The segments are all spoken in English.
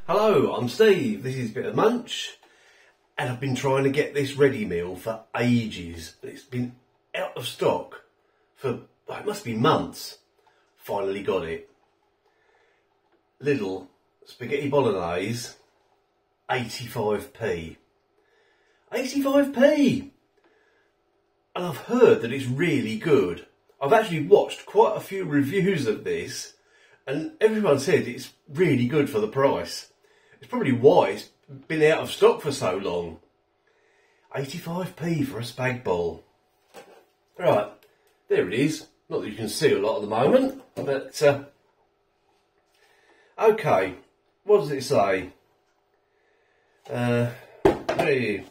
Hello, I'm Steve, this is Bit of Munch, and I've been trying to get this ready meal for ages. It's been out of stock for, well, it must be months. Finally got it. Lidl spaghetti bolognese, 85p. 85p! And I've heard that it's really good. I've actually watched quite a few reviews of this, and everyone said it's really good for the price. It's probably why it's been out of stock for so long. 85p for a spag bol. Right, there it is. Not that you can see a lot at the moment, but okay, what does it say? Hey,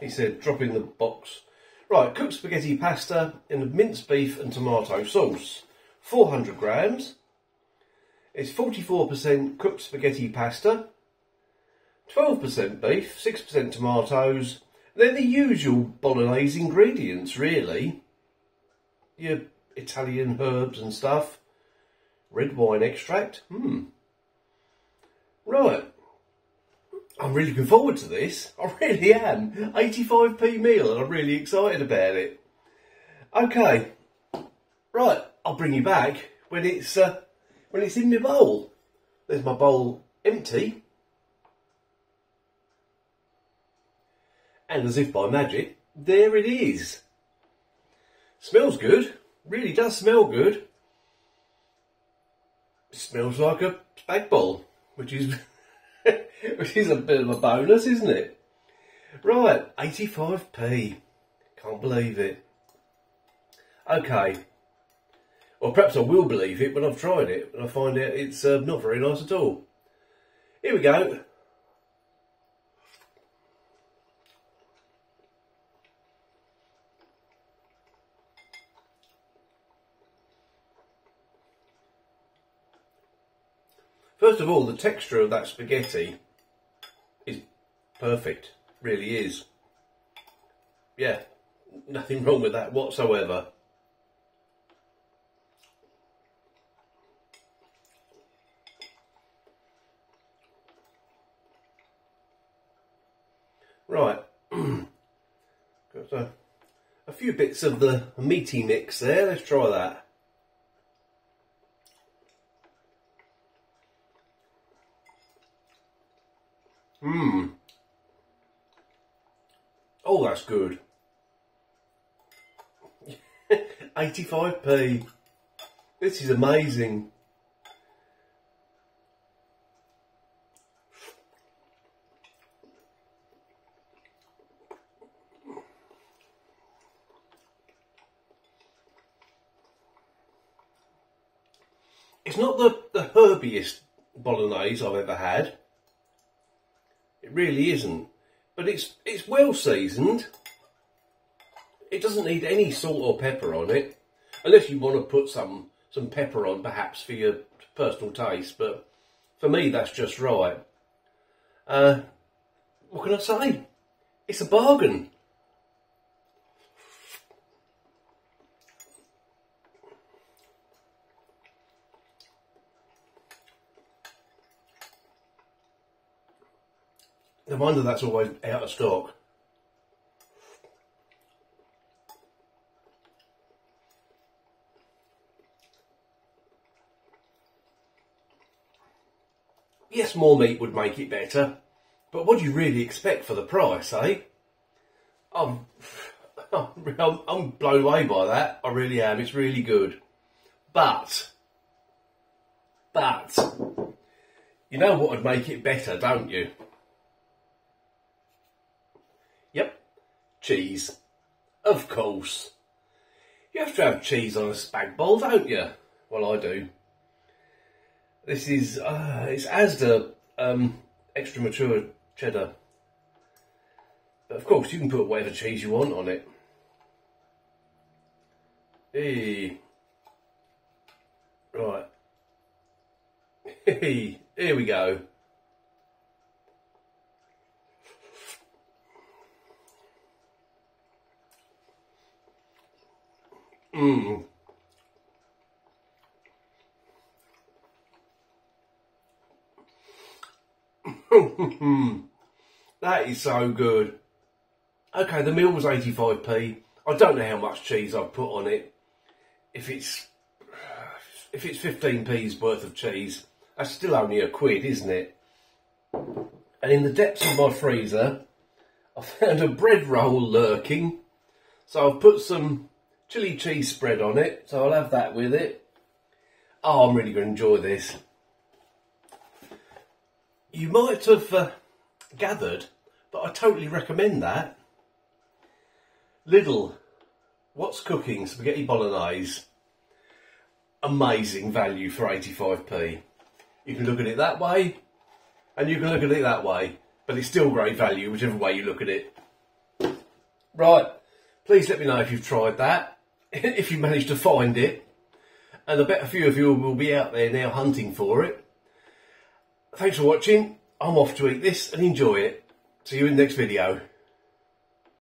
he said drop in the box. Right, cooked spaghetti pasta in a minced beef and tomato sauce. 400 grams. It's 44% cooked spaghetti pasta, 12% beef, 6% tomatoes. They're the usual bolognese ingredients, really. Your Italian herbs and stuff. Red wine extract. Right. I'm really looking forward to this. I really am. 85p meal and I'm really excited about it. Okay. Right, I'll bring you back when it's in my bowl. There's my bowl empty. And as if by magic, there it is. Smells good. Really does smell good. It smells like a spag bol, which is which is a bit of a bonus, isn't it? Right, 85p. Can't believe it. Okay. Or perhaps I will believe it when I've tried it and I find out it's not very nice at all. Here we go. First of all, the texture of that spaghetti is perfect. Really is. Yeah, nothing wrong with that whatsoever. Right, got a few bits of the meaty mix there. Let's try that. Oh, that's good. 85p. This is amazing. It's not the herbiest bolognese I've ever had. It really isn't. But it's well seasoned. It doesn't need any salt or pepper on it. Unless you want to put some pepper on, perhaps, for your personal taste. But for me, that's just right. What can I say? It's a bargain. No wonder that's always out of stock. Yes, more meat would make it better, but what do you really expect for the price, eh? I'm blown away by that. I really am. It's really good. But, you know what would make it better, don't you? Yep, cheese. Of course. You have to have cheese on a spag bol, don't you? Well, I do. This is, it's Asda extra mature cheddar. But of course, you can put whatever cheese you want on it. Hey. Right. Hey, here we go. That is so good. Okay, the meal was 85p. I don't know how much cheese I've put on it. If it's 15p's worth of cheese, that's still only a quid, isn't it? And in the depths of my freezer, I found a bread roll lurking. So I've put some chili cheese spread on it, so I'll have that with it. Oh, I'm really going to enjoy this. You might have gathered, but I totally recommend that. Lidl, what's cooking? Spaghetti Bolognese. Amazing value for 85p. You can look at it that way, and you can look at it that way, but it's still great value, whichever way you look at it. Right, please let me know if you've tried that, if you managed to find it, and I bet a few of you will be out there now hunting for it. Thanks for watching. I'm off to eat this and enjoy it. See you in the next video.